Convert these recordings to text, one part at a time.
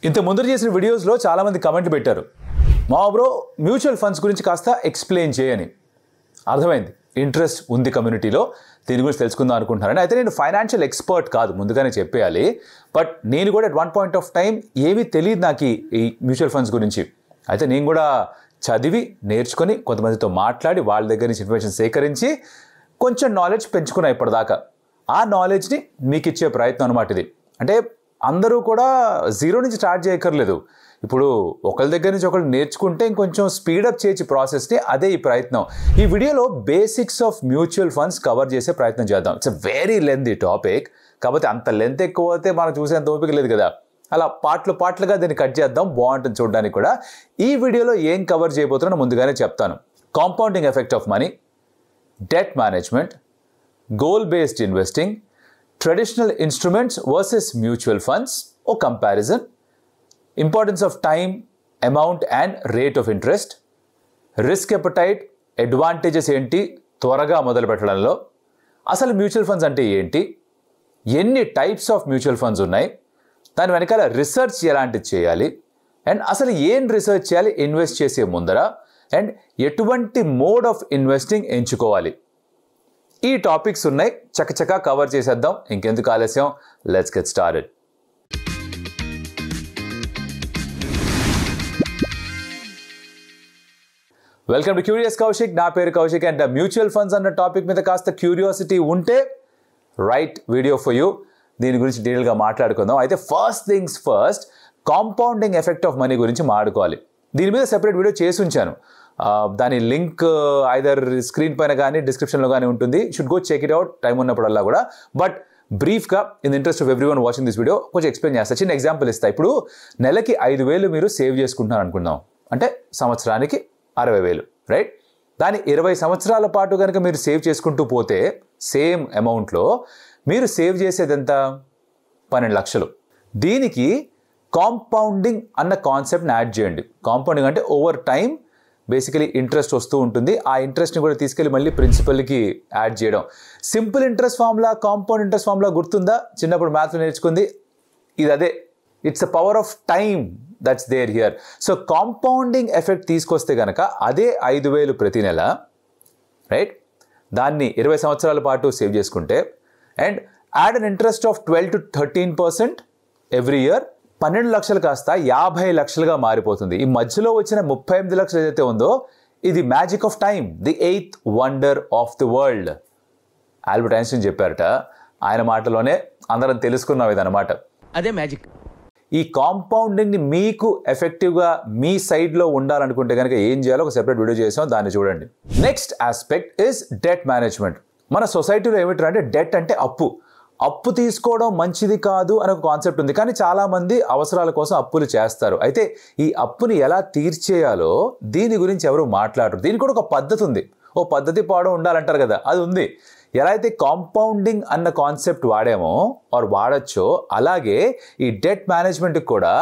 ఇంత ముందర చేసిన వీడియోస్లో చాలామంది కమెంట్లు పెట్టారు, మా బ్రో మ్యూచువల్ ఫండ్స్ గురించి కాస్త ఎక్స్ప్లెయిన్ చేయని. అర్థమైంది, ఇంట్రెస్ట్ ఉంది కమ్యూనిటీలో, దీని గురించి తెలుసుకుందాం అనుకుంటున్నారని. అయితే నేను ఫైనాన్షియల్ ఎక్స్పర్ట్ కాదు, ముందుగానే చెప్పేయాలి. బట్ నేను కూడా at one point of time ఏమీ తెలియదు నాకు ఈ మ్యూచువల్ ఫండ్స్ గురించి. అయితే నేను కూడా చదివి నేర్చుకొని కొంతమందితో మాట్లాడి వాళ్ళ దగ్గర నుంచి ఇన్ఫర్మేషన్ సేకరించి కొంచెం నాలెడ్జ్ పెంచుకున్నా ఇప్పటిదాకా. ఆ నాలెడ్జ్ని మీకు ఇచ్చే ప్రయత్నం అనమాట ఇది. అంటే అందరూ కూడా జీరో నుంచి స్టార్ట్ చేయక్కర్లేదు. ఇప్పుడు ఒకరి దగ్గర నుంచి ఒకరు నేర్చుకుంటే ఇంకొంచెం స్పీడప్ చేయొచ్చు ప్రాసెస్ని. అదే ఈ ప్రయత్నం. ఈ వీడియోలో basics of mutual funds cover చేసే ప్రయత్నం చేద్దాం. It's a very lengthy topic, కాబట్టి అంత లెంత్ ఎక్కువ అయితే మనం చూసేంత ఓపిక లేదు కదా. అలా పార్ట్లుగా దీన్ని కట్ చేద్దాం, బాగుంటుంది చూడడానికి కూడా. ఈ వీడియోలో ఏం కవర్ చేయబోతున్నానో ముందుగానే చెప్తాను. Compounding effect of money, debt management, goal based investing, traditional instruments versus mutual funds, ఓ comparison, importance of time, amount and rate of interest, risk appetite, advantages ఏంటి త్వరగా మొదలు పెట్టడంలో, అసలు మ్యూచువల్ ఫండ్స్ అంటే ఏంటి, ఎన్ని టైప్స్ ఆఫ్ మ్యూచువల్ ఫండ్స్ ఉన్నాయి, దాని వెనకాల రీసెర్చ్ ఎలాంటిది చేయాలి, అండ్ అసలు ఏం రీసెర్చ్ చేయాలి ఇన్వెస్ట్ చేసే ముందర, అండ్ ఎటువంటి మోడ్ ఆఫ్ ఇన్వెస్టింగ్ ఎంచుకోవాలి. ఈ టాపిక్స్ ఉన్నాయి, చకచకా కవర్ చేసేద్దాం. ఇంకెందుకు ఆలస్యం, let's get started. Welcome to curious Kaushik. నా పేరు కౌశిక్. అండ్ మ్యూచువల్ ఫండ్స్ అన్న టాపిక్ మీద కాస్త క్యూరియాసిటీ ఉంటే రైట్ వీడియో ఫర్ యూ. దీని గురించి డీటెయిల్గా మాట్లాడుకుందాం. అయితే first things first, compounding effect of money గురించి మాట్లాడుకోవాలి. దీని మీద సెపరేట్ వీడియో చేసి ఉంచాను. దాని లింక్ ఐదర్ స్క్రీన్ పైన కానీ డిస్క్రిప్షన్లో కానీ ఉంటుంది. Should go check it out time ఉన్నప్పుడల్లా కూడా. బట్ బ్రీఫ్గా in interest of every one watching this video కొంచెం ఎక్స్ప్లెయిన్ చేస్తా. చిన్న ఎగ్జాంపుల్ ఇస్తా. ఇప్పుడు నెలకి 5,000 మీరు సేవ్ చేసుకుంటున్నారు అనుకుందాం. అంటే సంవత్సరానికి 60,000, రైట్? దాని 20 సంవత్సరాల పాటు కనుక మీరు సేవ్ చేసుకుంటూ పోతే సేమ్ అమౌంట్లో మీరు సేవ్ చేసేది ఎంత? 12 లక్షలు. దీనికి కాంపౌండింగ్ అన్న కాన్సెప్ట్ని యాడ్ చేయండి. కాంపౌండింగ్ అంటే ఓవర్ టైం బేసికలీ ఇంట్రెస్ట్ వస్తూ ఉంటుంది. ఆ ఇంట్రెస్ట్ని కూడా తీసుకెళ్ళి మళ్ళీ ప్రిన్సిపల్కి యాడ్ చేయడం. Simple interest formula, compound interest formula గుర్తుందా? చిన్నప్పుడు మ్యాథ్లో నేర్చుకుంది. ఇది అదే. It's a power of time that's there here. So compounding effect తీసుకొస్తే కనుక అదే 5,000 ప్రతి నెల, రైట్? దాన్ని 20 సంవత్సరాల పాటు సేవ్ చేసుకుంటే and add an interest of 12 to 13% every year, 12 లక్షలు కాస్త 50 లక్షలుగా మారిపోతుంది. ఈ మధ్యలో వచ్చిన 38 లక్షలు ఏదైతే ఉందో ఇది magic of time, the 8th wonder of the world. Albert Einstein చెప్పారట. ఆయన మాటలోనే అందరం తెలుసుకున్నాం ఇదన్నమాట. అదే మ్యాజిక్. ఈ కాంపౌండింగ్ని మీకు ఎఫెక్టివ్గా మీ సైడ్లో ఉండాలనుకుంటే కనుక ఏం చేయాలో ఒక సెపరేట్ వీడియో చేసాం, దాన్ని చూడండి. Next aspect is debt management. మన సొసైటీలో ఏమిటంటే డెట్ అంటే అప్పు తీసుకోవడం మంచిది కాదు అని ఒక కాన్సెప్ట్ ఉంది. కానీ చాలామంది అవసరాల కోసం అప్పులు చేస్తారు. అయితే ఈ అప్పుని ఎలా తీర్చేయాలో దీని గురించి ఎవరు మాట్లాడరు. దీనికి కూడా ఒక పద్ధతి ఉంది. ఓ పద్ధతి పాడు ఉండాలంటారు కదా, అది ఉంది. ఎలా అయితే కాంపౌండింగ్ అన్న కాన్సెప్ట్ వాడామో ఆర్ వాడచ్చో, అలాగే ఈ డెట్ మేనేజ్మెంట్కి కూడా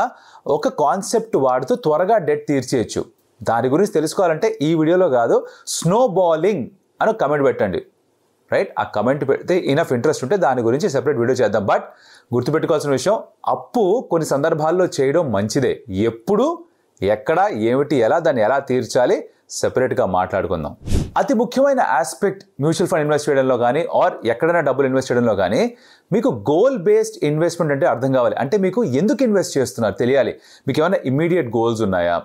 ఒక కాన్సెప్ట్ వాడుతూ త్వరగా డెట్ తీర్చేయచ్చు. దాని గురించి తెలుసుకోవాలంటే ఈ వీడియోలో కాదు, స్నో బాలింగ్ అని కమెంట్ పెట్టండి, రైట్? ఆ కమెంట్ పెడితే ఇనఫ్ ఇంట్రెస్ట్ ఉంటే దాని గురించి సెపరేట్ వీడియో చేద్దాం. బట్ గుర్తుపెట్టుకోవాల్సిన విషయం, అప్పు కొన్ని సందర్భాల్లో చేయడం మంచిదే. ఎప్పుడు, ఎక్కడ, ఏమిటి, ఎలా, దాన్ని ఎలా తీర్చాలి సెపరేట్గా మాట్లాడుకుందాం. అతి ముఖ్యమైన ఆస్పెక్ట్ మ్యూచువల్ ఫండ్ ఇన్వెస్ట్ చేయడంలో కానీ ఆర్ ఎక్కడైనా డబ్బులు ఇన్వెస్ట్ చేయడంలో కానీ మీకు గోల్ బేస్డ్ ఇన్వెస్ట్మెంట్ అంటే అర్థం కావాలి. అంటే మీకు ఎందుకు ఇన్వెస్ట్ చేస్తున్నారు తెలియాలి. మీకు ఏమైనా ఇమ్మీడియట్ గోల్స్ ఉన్నాయా?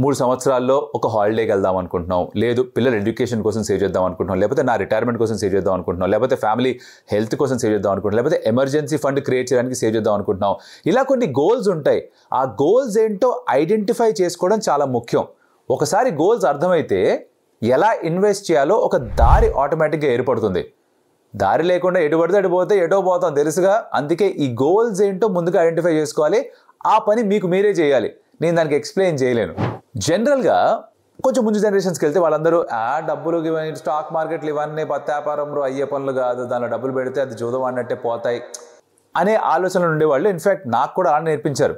3 సంవత్సరాల్లో ఒక హాలిడేకి వెళ్దాం అనుకుంటున్నాం, లేదు పిల్లల ఎడ్యుకేషన్ కోసం సేవ్ చేద్దాం అనుకుంటున్నాం, లేకపోతే నా రిటైర్మెంట్ కోసం సేవ్ చేద్దాం అనుకుంటున్నాం, లేకపోతే ఫ్యామిలీ హెల్త్ కోసం సేవ్ చేద్దాం అనుకుంటున్నాం, లేకపోతే ఎమర్జెన్సీ ఫండ్ క్రియేట్ చేయడానికి సేవ్ చేద్దాం అనుకుంటున్నాం. ఇలా కొన్ని గోల్స్ ఉంటాయి. ఆ గోల్స్ ఏంటో ఐడెంటిఫై చేసుకోవడం చాలా ముఖ్యం. ఒకసారి గోల్స్ అర్థమైతే ఎలా ఇన్వెస్ట్ చేయాలో ఒక దారి ఆటోమేటిక్గా ఏర్పడుతుంది. దారి లేకుండా ఎటు పడితే అటు పోతే ఎటో పోతాం తెలుసుగా. అందుకే ఈ గోల్స్ ఏంటో ముందుగా ఐడెంటిఫై చేసుకోవాలి. ఆ పని మీకు మీరే చేయాలి. నేను దానికి ఎక్స్ప్లెయిన్ చేయలేను. జనరల్గా కొంచెం ముందు జనరేషన్స్కి వెళ్తే వాళ్ళందరూ డబ్బులు స్టాక్ మార్కెట్లు ఇవన్నీ పత్తాపారంలో అయ్యే పనులు కాదు, దానిలో డబ్బులు పెడితే అది జూదం అన్నట్టే పోతాయి అనే ఆలోచనలు ఉండేవాళ్ళు. ఇన్ఫ్యాక్ట్ నాకు కూడా అలా నేర్పించారు,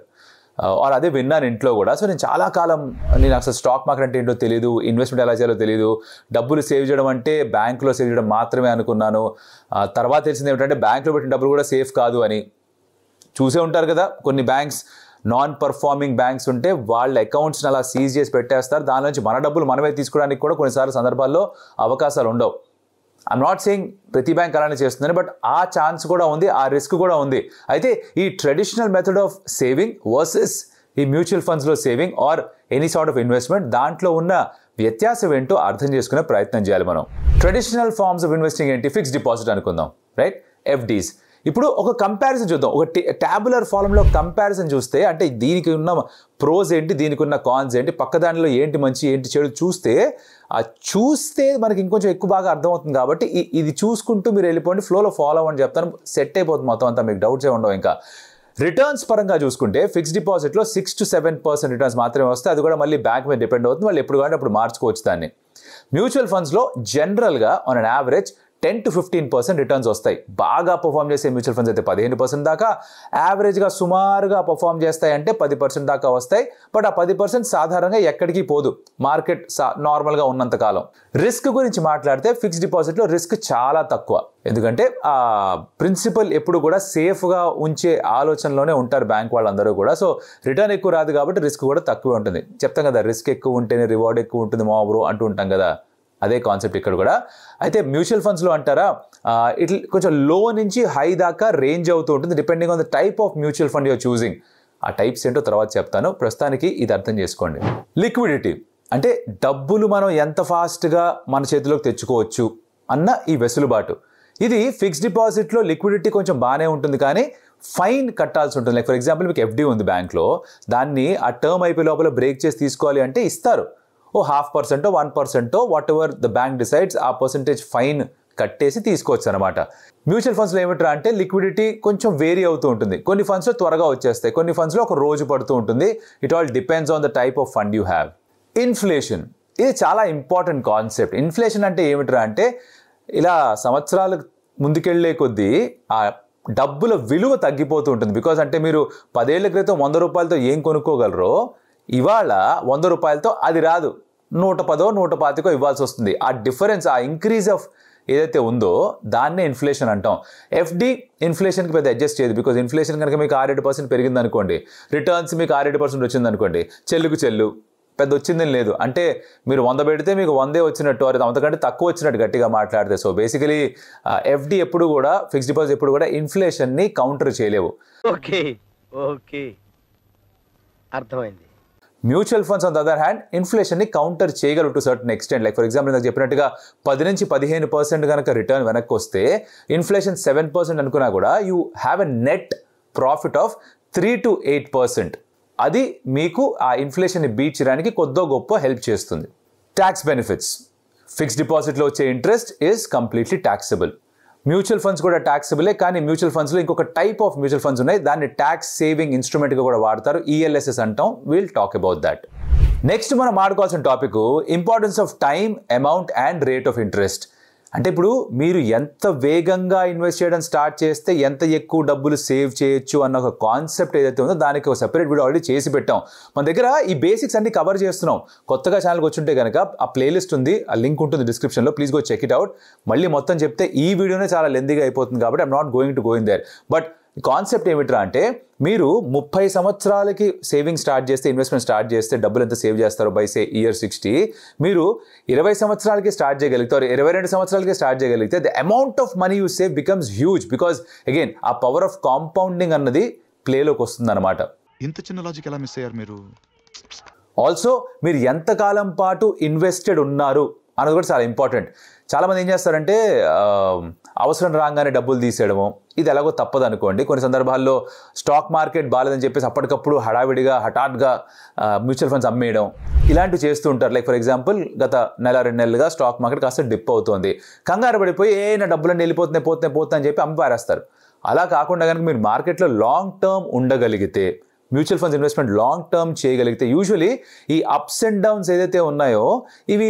ఆర్ అదే విన్నాను ఇంట్లో కూడా. సో నేను చాలా కాలం నేను అసలు స్టాక్ మార్కెట్ అంటే ఏంటో తెలియదు, ఇన్వెస్ట్మెంట్ ఎలా చేయాలో తెలియదు, డబ్బులు సేవ్ చేయడం అంటే బ్యాంకులో సేవ్ చేయడం మాత్రమే అనుకున్నాను. తర్వాత తెలిసింది ఏమిటంటే బ్యాంకులో పెట్టిన డబ్బులు కూడా సేఫ్ కాదు అని. చూసే ఉంటారు కదా కొన్ని బ్యాంక్స్ నాన్ పర్ఫార్మింగ్ బ్యాంక్స్ ఉంటే వాళ్ళ అకౌంట్స్ని అలా సీజ్ చేసి పెట్టేస్తారు. దాని నుంచి మన డబ్బులు మనమే తీసుకోవడానికి కూడా కొన్నిసార్లు సందర్భాల్లో అవకాశాలు ఉండవు. ఐఎమ్ నాట్ సేయింగ్ ప్రతి బ్యాంక్ అలానే చేస్తుందని, బట్ ఆ ఛాన్స్ కూడా ఉంది, ఆ రిస్క్ కూడా ఉంది. అయితే ఈ traditional method of saving versus ఈ మ్యూచువల్ ఫండ్స్లో saving or any sort of investment, దాంట్లో ఉన్న వ్యత్యాసం ఏంటో అర్థం చేసుకునే ప్రయత్నం చేయాలి మనం. ట్రెడిషనల్ ఫార్మ్స్ ఆఫ్ ఇన్వెస్టింగ్ ఏంటి? ఫిక్స్డ్ డిపాజిట్ అనుకుందాం, రైట్? ఎఫ్డీస్. ఇప్పుడు ఒక కంపారిజన్ చూద్దాం, ఒక ట్యాబులర్ ఫార్మ్లో కంపారిజన్ చూస్తే, అంటే దీనికి ఉన్న ప్రోస్ ఏంటి, దీనికి ఉన్న కాన్స్ ఏంటి, పక్క దానిలో ఏంటి మంచి ఏంటి చెడు చూస్తే మనకి ఇంకొంచెం ఎక్కువ బాగా అర్థమవుతుంది. కాబట్టి ఇది చూసుకుంటూ మీరు వెళ్ళిపోండి, ఫ్లోలో ఫాలో అవ్వండి చెప్తాను, సెట్ అయిపోతుంది మొత్తం అంతా, మీకు డౌట్స్ ఏ ఉండవు. ఇంకా రిటర్న్స్ పరంగా చూసుకుంటే ఫిక్స్డ్ డిపాజిట్లో 6 to 7% రిటర్న్స్ మాత్రమే వస్తాయి. అది కూడా మళ్ళీ బ్యాంక్ మీద డిపెండ్ అవుతుంది, వాళ్ళు ఎప్పుడు కావాలంటే అప్పుడు మార్చుకోవచ్చు దాన్ని. మ్యూచువల్ ఫండ్స్లో జనరల్గా on an average 10 to 15% returns వస్తాయి. బాగా పర్ఫామ్ చేసే మ్యూచువల్ ఫండ్స్ అయితే 15% దాకా, యావరేజ్గా సుమారుగా పర్ఫామ్ చేస్తాయంటే 10% దాకా వస్తాయి. బట్ ఆ 10% సాధారణంగా ఎక్కడికి పోదు, మార్కెట్ నార్మల్గా ఉన్నంత కాలం. రిస్క్ గురించి మాట్లాడితే ఫిక్స్డ్ డిపాజిట్లో రిస్క్ చాలా తక్కువ, ఎందుకంటే ఆ ప్రిన్సిపల్ ఎప్పుడు కూడా సేఫ్గా ఉంచే ఆలోచనలోనే ఉంటారు బ్యాంక్ వాళ్ళందరూ కూడా. సో రిటర్న్ ఎక్కువ రాదు కాబట్టి రిస్క్ కూడా తక్కువ ఉంటుంది. చెప్తాం కదా, రిస్క్ ఎక్కువ ఉంటేనే రివార్డ్ ఎక్కువ ఉంటుంది మా బ్రో అంటూ ఉంటాం కదా, అదే కాన్సెప్ట్ ఇక్కడ కూడా. అయితే మ్యూచువల్ ఫండ్స్లో అంటారా, ఇట్లా కొంచెం లో నుంచి హై దాకా రేంజ్ అవుతూ ఉంటుంది, depending on the type of mutual fund you're choosing. ఆ టైప్స్ ఏంటో తర్వాత చెప్తాను, ప్రస్తుతానికి ఇది అర్థం చేసుకోండి. లిక్విడిటీ అంటే డబ్బులు మనం ఎంత ఫాస్ట్గా మన చేతిలోకి తెచ్చుకోవచ్చు అన్న ఈ వెసులుబాటు. ఇది ఫిక్స్డ్ డిపాజిట్లో లిక్విడిటీ కొంచెం బాగానే ఉంటుంది, కానీ ఫైన్ కట్టాల్సి ఉంటుంది. లైక్ ఫర్ ఎగ్జాంపుల్ మీకు ఎఫ్డీ ఉంది బ్యాంక్లో, దాన్ని ఆ టర్మ్ అయిపోయే లోపల బ్రేక్ చేసి తీసుకోవాలి అంటే ఇస్తారు. 0.5% 1% what ever the bank decides, ఆ పర్సంటేజ్ ఫైన్ కట్టేసి తీసుకోవచ్చు అనమాట. మ్యూచువల్ ఫండ్స్లో ఏమిట్రా అంటే లిక్విడిటీ కొంచెం వేరీ అవుతూ ఉంటుంది. కొన్ని ఫండ్స్లో త్వరగా వచ్చేస్తాయి, కొన్ని ఫండ్స్లో ఒక రోజు పడుతూ ఉంటుంది. It all depends on the type of fund you have. Inflation, ఇది చాలా ఇంపార్టెంట్ కాన్సెప్ట్. ఇన్ఫ్లేషన్ అంటే ఏమిట్రా అంటే, ఇలా సంవత్సరాలు ముందుకెళ్లే కొద్దీ ఆ డబ్బుల విలువ తగ్గిపోతూ ఉంటుంది. బికాజ్ అంటే మీరు 10 ఏళ్ల క్రితం 100 రూపాయలతో ఏం కొనుక్కోగలరో ఇవాళ 100 రూపాయలతో అది రాదు, 110 125 ఇవ్వాల్సి వస్తుంది. ఆ డిఫరెన్స్, ఆ ఇంక్రీజ్ ఆఫ్ ఏదైతే ఉందో దాన్నే ఇన్ఫ్లేషన్ అంటాం. ఎఫ్డి ఇన్ఫ్లేషన్కి పెద్ద అడ్జస్ట్ చేయదు, బికాజ్ ఇన్ఫ్లేషన్ కనుక మీకు 6-7% పెరిగింది అనుకోండి, రిటర్న్స్ మీకు 6-7% వచ్చింది అనుకోండి, చెల్లు పెద్ద వచ్చిందని లేదు. అంటే మీరు 100 పెడితే మీకు 100 వచ్చినట్టు, అంతకంటే తక్కువ వచ్చినట్టు గట్టిగా మాట్లాడితే. సో బేసికలీ ఎఫ్డి ఎప్పుడు కూడా, ఫిక్స్డ్ డిపాజిట్ ఎప్పుడు కూడా ఇన్ఫ్లేషన్ని కౌంటర్ చేయలేవు. ఓకే అర్థమైంది. Mutual funds on the other hand ఇన్ఫ్లేషన్ని కౌంటర్ చేయగలరు to certain extent. Like for example నాకు చెప్పినట్టుగా 10 నుంచి 15% కనుక రిటర్న్ వెనక్కి వస్తే, ఇన్ఫ్లేషన్ 7% అనుకున్నా కూడా you have a net profit of 3 to 8%. అది మీకు ఆ ఇన్ఫ్లేషన్ని బీట్ చేయడానికి కొద్దో గొప్ప హెల్ప్ చేస్తుంది. ట్యాక్స్ బెనిఫిట్స్, ఫిక్స్డ్ డిపాజిట్లో వచ్చే interest is completely taxable. Mutual funds కూడా ట్యాక్సబులే, కానీ మ్యూచువల్ ఫండ్స్లో ఇంకొక టైప్ ఆఫ్ మ్యూచువల్ ఫండ్స్ ఉన్నాయి, దాన్ని ట్యాక్స్ సేవింగ్ ఇన్స్ట్రుమెంట్గా కూడా వాడతారు, ఈఎల్ఎస్ఎస్ అంటాం. Will talk about that. Next మనం మాట్లాడుకోవాల్సిన topic importance of time, amount and rate of interest. అంటే ఇప్పుడు మీరు ఎంత వేగంగా ఇన్వెస్ట్ చేయడం స్టార్ట్ చేస్తే ఎంత ఎక్కువ డబ్బులు సేవ్ చేయొచ్చు అన్న ఒక కాన్సెప్ట్ ఏదైతే ఉందో దానికి ఒక సెపరేట్ వీడియో ఆల్రెడీ చేసి పెట్టాం. మన దగ్గర ఈ బేసిక్స్ అన్ని కవర్ చేస్తున్నాం. కొత్తగా ఛానల్కి వచ్చుంటే కనుక ఆ ప్లేలిస్ట్ ఉంది, ఆ లింక్ ఉంటుంది డిస్క్రిప్షన్లో, please go check it out. మళ్ళీ మొత్తం చెప్తే ఈ వీడియోనే చాలా లెందీగా అయిపోతుంది కాబట్టి I'm not going to go in there. But concept ఏమిట్రా అంటే, మీరు 30 సంవత్సరాలకి సేవింగ్ స్టార్ట్ చేస్తే, ఇన్వెస్ట్మెంట్ స్టార్ట్ చేస్తే డబ్బులు ఎంత సేవ్ చేస్తారో బై సే ఇయర్ 60, మీరు 20 సంవత్సరాలకి స్టార్ట్ చేయగలుగుతారు, 22 సంవత్సరాలకి స్టార్ట్ చేయగలిగితే the amount of money you save becomes huge. Because again ఆ పవర్ ఆఫ్ కాంపౌండింగ్ అన్నది ప్లేలోకి వస్తుంది అనమాట. ఇంత చిన్న లాజిక్ ఎలా మిస్ అయ్యారు మీరు? ఆల్సో మీరు ఎంతకాలం పాటు ఇన్వెస్టెడ్ ఉన్నారు అన్నది కూడా చాలా ఇంపార్టెంట్. చాలామంది ఏం చేస్తారంటే అవసరం రాగానే డబ్బులు తీసేయడము, ఇది ఎలాగో తప్పదు అనుకోండి. కొన్ని సందర్భాల్లో స్టాక్ మార్కెట్ బాలేదని చెప్పేసి అప్పటికప్పుడు హడావిడిగా హఠాత్గా మ్యూచువల్ ఫండ్స్ అమ్మేయడం, ఇలాంటివి చేస్తూ ఉంటారు. లైక్ ఫర్ ఎగ్జాంపుల్ గత 1-2 నెలలుగా స్టాక్ మార్కెట్ కాస్త డిప్ అవుతుంది, కంగారు పడిపోయి నా డబ్బులన్నీ వెళ్ళిపోతున్నాయి అని చెప్పి అమ్మి పారేస్తారు. అలా కాకుండా కనుక మీరు మార్కెట్లో లాంగ్ టర్మ్ ఉండగలిగితే, mutual funds investment long term చేయగలిగితే, యూజువలీ ఈ అప్స్ అండ్ డౌన్స్ ఏదైతే ఉన్నాయో ఇవి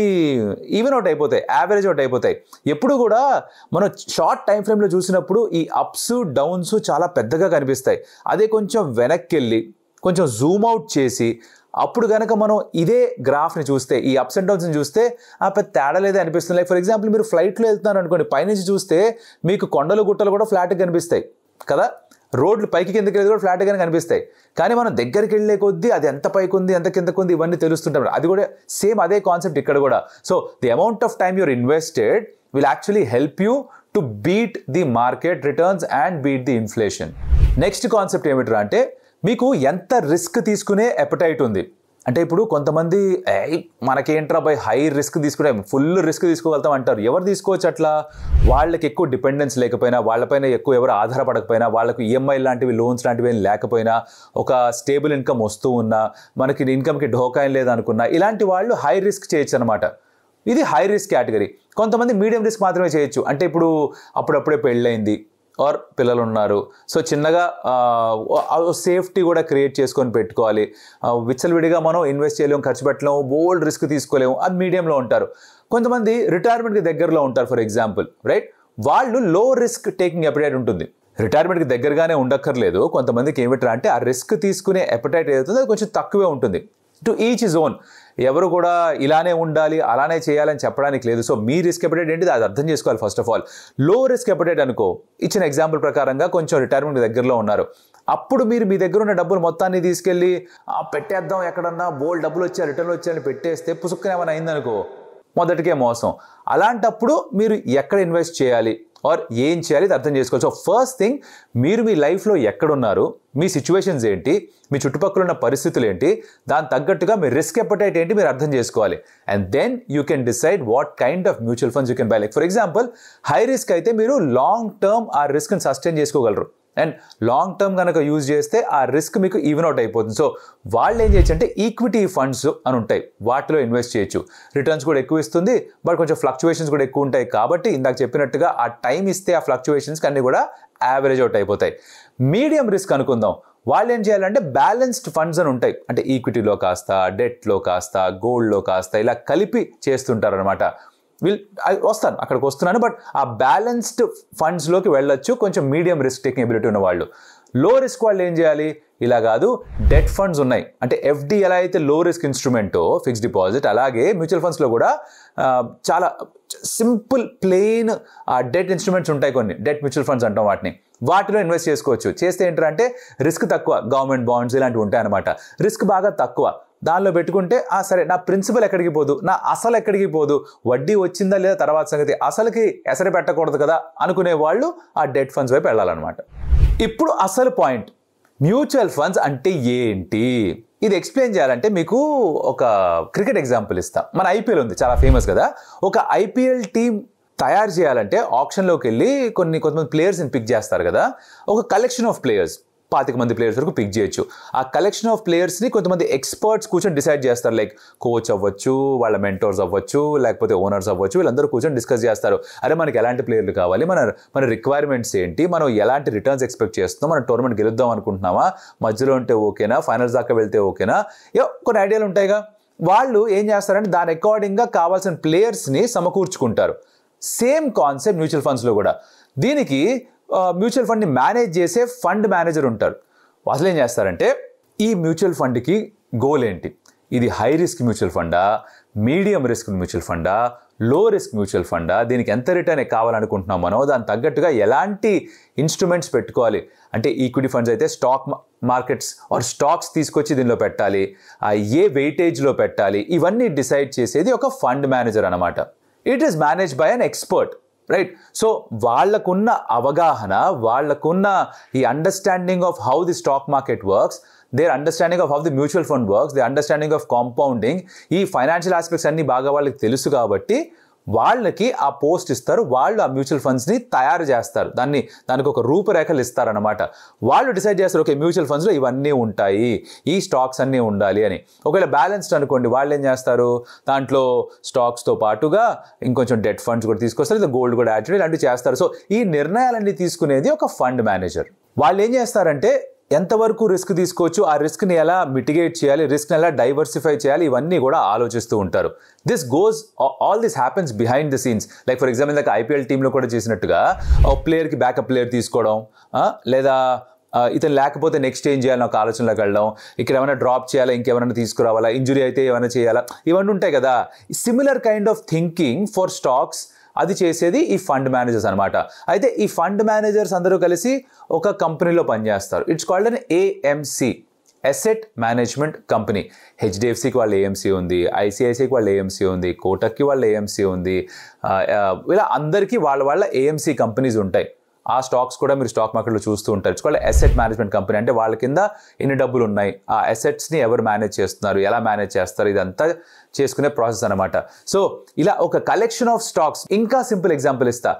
ఈవెన్ అవుట్ అయిపోతాయి, యావరేజ్ అవుట్ అయిపోతాయి. ఎప్పుడు కూడా మనం షార్ట్ టైం ఫ్రేమ్లో చూసినప్పుడు ఈ అప్స్ డౌన్స్ చాలా పెద్దగా కనిపిస్తాయి. అదే కొంచెం వెనక్కి వెళ్ళి కొంచెం జూమ్ అవుట్ చేసి అప్పుడు కనుక మనం ఇదే గ్రాఫ్ని చూస్తే, ఈ అప్స్ అండ్ డౌన్స్ని చూస్తే పెద్ద తేడా లేదే అనిపిస్తుంది. లైక్ ఫర్ ఎగ్జాంపుల్ మీరు ఫ్లైట్లో వెళ్తున్నారు అనుకోండి, పైనుంచి చూస్తే మీకు కొండలు గుట్టలు కూడా ఫ్లాట్గా కనిపిస్తాయి. కదా. రోడ్లు పైకి కిందకి వెళ్ళి కూడా ఫ్లాట్గానే కనిపిస్తాయి, కానీ మనం దగ్గరికి వెళ్ళే కొద్దీ అది ఎంత పైకి ఉంది ఎంత కిందకు ఉంది ఇవన్నీ తెలుస్తుంటాం. అది కూడా సేమ్ అదే కాన్సెప్ట్ ఇక్కడ కూడా. So the amount of time you're invested will actually help you to beat the market returns and beat the inflation. Next concept ఏమిట్రా అంటే మీకు ఎంత రిస్క్ తీసుకునే ఎపటైట్ ఉంది. అంటే ఇప్పుడు కొంతమంది మనకేంట్రా బై హై రిస్క్ తీసుకునే ఫుల్ రిస్క్ తీసుకోగలుగుతాం అంటారు. ఎవరు తీసుకోవచ్చు అట్లా? వాళ్ళకి ఎక్కువ డిపెండెన్స్ లేకపోయినా, వాళ్ళపైన ఎక్కువ ఎవరు ఆధారపడకపోయినా, వాళ్ళకు ఈఎంఐ లాంటివి లోన్స్ లాంటివి ఏం లేకపోయినా, ఒక స్టేబుల్ ఇన్కమ్ వస్తూ ఉన్నా, మనకి ఇన్కమ్కి ఢోకా ఏం లేదనుకున్నా, ఇలాంటి వాళ్ళు హై రిస్క్ చేయొచ్చు అనమాట. ఇది హై రిస్క్ కేటగిరీ. కొంతమంది మీడియం రిస్క్ మాత్రమే చేయొచ్చు. అంటే ఇప్పుడు అప్పుడప్పుడే పెళ్ళైంది ఆర్ పిల్లలు ఉన్నారు, సో చిన్నగా సేఫ్టీ కూడా క్రియేట్ చేసుకొని పెట్టుకోవాలి. విచ్చలవిడిగా మనం ఇన్వెస్ట్ చేయలేము, ఖర్చు పెట్టలేము, బోల్డ్ రిస్క్ తీసుకోలేము, అది మీడియంలో ఉంటారు. కొంతమంది రిటైర్మెంట్కి దగ్గరలో ఉంటారు ఫర్ ఎగ్జాంపుల్, రైట్? వాళ్ళు లో రిస్క్ టేకింగ్ ఎపటైట్ ఉంటుంది. రిటైర్మెంట్కి దగ్గరగానే ఉండక్కర్లేదు. కొంతమందికి ఏమిట్రా అంటే ఆ రిస్క్ తీసుకునే ఎపటైట్ ఏదైతుందో అది కొంచెం తక్కువే ఉంటుంది. To each is own. ఎవరు కూడా ఇలానే ఉండాలి అలానే చేయాలని చెప్పడానికి లేదు. సో మీ రిస్క్ ఎపటైట్ ఏంటిది అది అర్థం చేసుకోవాలి. ఫస్ట్ ఆఫ్ ఆల్ లో రిస్క్ ఎపటైట్ అనుకో, ఇచ్చిన ఎగ్జాంపుల్ ప్రకారంగా కొంచెం రిటైర్మెంట్ దగ్గరలో ఉన్నారు, అప్పుడు మీరు మీ దగ్గర ఉన్న డబ్బులు మొత్తాన్ని తీసుకెళ్ళి పెట్టేద్దాం ఎక్కడన్నా, బోల్డ్ డబ్బులు వచ్చాయి రిటర్న్లు వచ్చాయని పెట్టేస్తే పుసుక్కున ఏమైనా అయిందనుకో మొదటికే మోసం. అలాంటప్పుడు మీరు ఎక్కడ ఇన్వెస్ట్ చేయాలి ఆర్ ఏం చేయాలి ఇది అర్థం చేసుకోవాలి. సో ఫస్ట్ థింగ్, మీరు మీ లైఫ్లో ఎక్కడున్నారు, మీ సిచ్యువేషన్స్ ఏంటి, మీ చుట్టుపక్కల ఉన్న పరిస్థితులు ఏంటి, దాని తగ్గట్టుగా మీ రిస్క్ ఎపటైట్ ఏంటి మీరు అర్థం చేసుకోవాలి. And then you can decide what kind of mutual funds you can buy. Like for example high risk అయితే మీరు లాంగ్ టర్మ్ ఆ రిస్క్ని సస్టైన్ చేసుకోగలరు. అండ్ లాంగ్ టర్మ్ కనుక యూజ్ చేస్తే ఆ రిస్క్ మీకు ఈవెన్ అవుట్ అయిపోతుంది. సో వాళ్ళు ఏం చేయొచ్చు అంటే ఈక్విటీ ఫండ్స్ అని ఉంటాయి, వాటిలో ఇన్వెస్ట్ చేయొచ్చు. రిటర్న్స్ కూడా ఎక్కువ ఇస్తుంది, బట్ కొంచెం ఫ్లక్చువేషన్స్ కూడా ఎక్కువ ఉంటాయి. కాబట్టి ఇందాక చెప్పినట్టుగా ఆ టైం ఇస్తే ఆ ఫ్లక్చువేషన్స్కి అన్నీ కూడా యావరేజ్ అవుట్ అయిపోతాయి. మీడియం రిస్క్ అనుకుందాం, వాళ్ళు ఏం చేయాలంటే బ్యాలెన్స్డ్ ఫండ్స్ అని ఉంటాయి. అంటే ఈక్విటీలో కాస్త, డెట్లో కాస్త, గోల్డ్లో కాస్త ఇలా కలిపి చేస్తుంటారు అనమాట. వస్తాను అక్కడికి వస్తున్నాను. బట్ ఆ బ్యాలెన్స్డ్ ఫండ్స్లోకి వెళ్ళొచ్చు కొంచెం మీడియం రిస్క్ టేకింగ్ ఎబిలిటీ ఉన్న వాళ్ళు. లో రిస్క్ వాళ్ళు ఏం చేయాలి? ఇలా కాదు, డెట్ ఫండ్స్ ఉన్నాయి. అంటే ఎఫ్డి ఎలా అయితే లో రిస్క్ ఇన్స్ట్రుమెంటో ఫిక్స్డ్ డిపాజిట్, అలాగే మ్యూచువల్ ఫండ్స్లో కూడా చాలా సింపుల్ ప్లెయిన్ డెట్ ఇన్స్ట్రుమెంట్స్ ఉంటాయి కొన్ని, డెట్ మ్యూచువల్ ఫండ్స్ అంటాం వాటిని. వాటిలో ఇన్వెస్ట్ చేసుకోవచ్చు. చేస్తే ఏంటంటే రిస్క్ తక్కువ, గవర్నమెంట్ బాండ్స్ ఇలాంటివి ఉంటాయి అనమాట. రిస్క్ బాగా తక్కువ. దానిలో పెట్టుకుంటే సరే నా ప్రిన్సిపల్ ఎక్కడికి పోదు, నా అసలు ఎక్కడికి పోదు, వడ్డీ వచ్చిందా లేదా తర్వాత సంగతి, అసలుకి ఎసరు పెట్టకూడదు కదా అనుకునే వాళ్ళు ఆ డెట్ ఫండ్స్ వైపు వెళ్ళాలన్నమాట. ఇప్పుడు అసలు పాయింట్, మ్యూచువల్ ఫండ్స్ అంటే ఏంటి ఇది ఎక్స్ప్లెయిన్ చేయాలంటే మీకు ఒక క్రికెట్ ఎగ్జాంపుల్ ఇస్తాం. మన ఐపీఎల్ ఉంది, చాలా ఫేమస్ కదా. ఒక ఐపీఎల్ టీం తయారు చేయాలంటే ఆప్షన్లోకి వెళ్ళి కొంతమంది ప్లేయర్స్ని పిక్ చేస్తారు కదా. ఒక కలెక్షన్ ఆఫ్ ప్లేయర్స్, 25 మంది ప్లేయర్స్ వరకు పిక్ చేయొచ్చు. ఆ కలెక్షన్ ఆఫ్ ప్లేయర్స్ని కొంతమంది ఎక్స్పర్ట్స్ కూర్చొని డిసైడ్ చేస్తారు. లైక్ కోచ్ అవ్వచ్చు, వాళ్ళ మెంటోర్స్ అవ్వచ్చు, లేకపోతే ఓనర్స్ అవ్వచ్చు. వీళ్ళందరూ కూర్చొని డిస్కస్ చేస్తారు. అరే మనకి ఎలాంటి ప్లేయర్లు కావాలి, మన రిక్వైర్మెంట్స్ ఏంటి, మనం ఎలాంటి రిటర్న్స్ ఎక్స్పెక్ట్ చేస్తున్నాం, మనం టోర్నమెంట్ గెలుద్దాం అనుకుంటున్నామా, మధ్యలో ఉంటే ఓకేనా, ఫైనల్స్ దాకా వెళ్తే ఓకేనా, కొన్ని ఐడియాలు ఉంటాయిగా. వాళ్ళు ఏం చేస్తారంటే దాని అకార్డింగ్గా కావాల్సిన ప్లేయర్స్ని సమకూర్చుకుంటారు. సేమ్ కాన్సెప్ట్ మ్యూచువల్ ఫండ్స్లో కూడా. దీనికి మ్యూచువల్ ఫండ్ని మేనేజ్ చేసే ఫండ్ మేనేజర్ ఉంటారు. అసలు ఏం చేస్తారంటే ఈ మ్యూచువల్ ఫండ్కి గోల్ ఏంటి, ఇది high risk mutual funda, medium risk mutual funda, లో రిస్క్ మ్యూచువల్ ఫండా, దీనికి ఎంత రిటర్న్ కావాలనుకుంటున్నాం మనం, దానికి తగ్గట్టుగా ఎలాంటి ఇన్స్ట్రుమెంట్స్ పెట్టుకోవాలి. అంటే ఈక్విటీ ఫండ్స్ అయితే స్టాక్ మార్కెట్స్ ఆర్ స్టాక్స్ తీసుకొచ్చి దీనిలో పెట్టాలి, ఏ వెయిటేజ్లో పెట్టాలి, ఇవన్నీ డిసైడ్ చేసేది ఒక ఫండ్ మేనేజర్ అనమాట. It is managed by an expert, right? So వాళ్ళకున్న అవగాహన, వాళ్ళకున్న ఈ understanding of how the stock market works, their understanding of how the mutual fund works, their understanding of compounding, ఈ ఫైనాన్షియల్ ఆస్పెక్ట్స్ అన్ని బాగా వాళ్ళకి తెలుసు కాబట్టి వాళ్ళకి ఆ పోస్ట్ ఇస్తారు. వాళ్ళు ఆ మ్యూచువల్ ఫండ్స్ని తయారు చేస్తారు, దానికి ఒక రూపురేఖలు ఇస్తారనమాట. వాళ్ళు డిసైడ్ చేస్తారు, ఓకే మ్యూచువల్ ఫండ్స్లో ఇవన్నీ ఉంటాయి, ఈ స్టాక్స్ అన్నీ ఉండాలి అని. ఒకవేళ బ్యాలెన్స్డ్ అనుకోండి, వాళ్ళు ఏం చేస్తారు, దాంట్లో స్టాక్స్తో పాటుగా ఇంకొంచెం డెట్ ఫండ్స్ కూడా తీసుకొస్తారు, లేదా గోల్డ్ కూడా యాడ్ చేయడం ఇలాంటివి చేస్తారు. సో ఈ నిర్ణయాలన్నీ తీసుకునేది ఒక ఫండ్ మేనేజర్. వాళ్ళు ఏం చేస్తారంటే ఎంతవరకు రిస్క్ తీసుకోవచ్చు, ఆ రిస్క్ని ఎలా మిటిగేట్ చేయాలి, రిస్క్ని ఎలా డైవర్సిఫై చేయాలి, ఇవన్నీ కూడా ఆలోచిస్తూ ఉంటారు. All this happens behind the scenes. Like for example ఇందాక ఐపీఎల్ టీంలో కూడా చేసినట్టుగా ఒక ప్లేయర్కి బ్యాకప్ ప్లేయర్ తీసుకోవడం, లేదా ఇతను లేకపోతే నెక్స్ట్ ఏం చేయాలని ఒక ఆలోచనలోకి వెళ్ళడం, ఇక్కడ ఏమైనా డ్రాప్ చేయాలా, ఇంకేమైనా తీసుకురావాలా, ఇంజురీ అయితే ఏమైనా చేయాలా, ఇవన్నీ ఉంటాయి కదా. Similar kind of thinking for stocks అది చేసేది ఈ ఫండ్ మేనేజర్స్ అనమాట. అయితే ఈ ఫండ్ మేనేజర్స్ అందరూ కలిసి ఒక కంపెనీలో పనిచేస్తారు. It's called an AMC, asset management company. హెచ్డిఎఫ్సికి వాళ్ళ ఏఎంసీ ఉంది, ఐసిఐసిఐకి వాళ్ళ ఏఎంసీ ఉంది, కోటక్కి వాళ్ళ ఏఎంసీ ఉంది. ఇలా అందరికీ వాళ్ళ ఏఎంసీ కంపెనీస్ ఉంటాయి. ఆ స్టాక్స్ కూడా మీరు స్టాక్ మార్కెట్లో చూస్తూ ఉంటారు. It's called asset management company. అంటే వాళ్ళ కింద ఎన్ని డబ్బులు ఉన్నాయి, ఆ అసెట్స్ని ఎవరు మేనేజ్ చేస్తున్నారు, ఎలా మేనేజ్ చేస్తారు, ఇదంతా చేసుకునే ప్రాసెస్ అనమాట. సో ఇలా ఒక కలెక్షన్ ఆఫ్ స్టాక్స్. ఇంకా సింపుల్ ఎగ్జాంపుల్ ఇస్తా.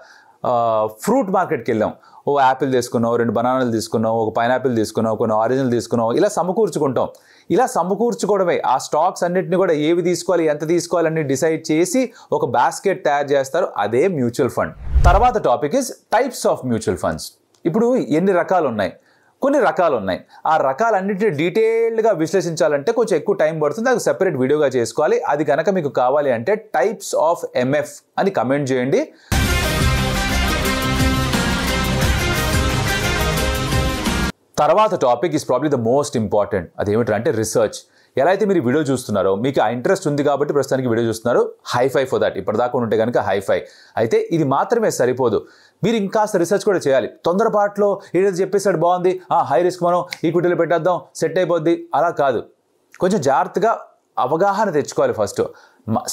ఫ్రూట్ మార్కెట్కి వెళ్ళాం, ఓ యాపిల్ తీసుకున్నావు, 2 బనానాలు తీసుకున్నావు, ఒక పైనాపిల్ తీసుకున్నావు, కొన్ని ఆరెంజ్లు తీసుకున్నావు, ఇలా సమకూర్చుకుంటాం. ఇలా సమకూర్చుకోవడమే. ఆ స్టాక్స్ అన్నిటిని కూడా ఏవి తీసుకోవాలి, ఎంత తీసుకోవాలని డిసైడ్ చేసి ఒక బాస్కెట్ తయారు చేస్తారు. అదే మ్యూచువల్ ఫండ్. తర్వాత topic is types of mutual funds. ఇప్పుడు ఎన్ని రకాలు ఉన్నాయి? కొన్ని రకాలు ఉన్నాయి. ఆ రకాలన్నింటినీ డీటెయిల్డ్గా విశ్లేషించాలంటే కొంచెం ఎక్కువ టైం పడుతుంది. అది సెపరేట్ వీడియోగా చేసుకోవాలి. అది కనుక మీకు కావాలి అంటే టైప్స్ ఆఫ్ ఎంఎఫ్ అని కమెంట్ చేయండి. తర్వాత topic is probably the most important. అదేమిటంటే రీసెర్చ్. ఎలా అయితే మీరు వీడియో చూస్తున్నారో, మీకు ఆ ఇంట్రెస్ట్ ఉంది కాబట్టి ప్రస్తుతానికి వీడియో చూస్తున్నారు, హైఫై ఫర్ దట్. ఇప్పటిదాకా ఉంటే కనుక హైఫై. అయితే ఇది మాత్రమే సరిపోదు, మీరు ఇంకాస్త రీసెర్చ్ కూడా చేయాలి. తొందరపాట్లో ఏదైతే చెప్పేసాడు బాగుంది, హై రిస్క్ మనం ఈక్విటీలో పెట్టేద్దాం సెట్ అయిపోద్ది, అలా కాదు. కొంచెం జాగ్రత్తగా అవగాహన తెచ్చుకోవాలి. ఫస్ట్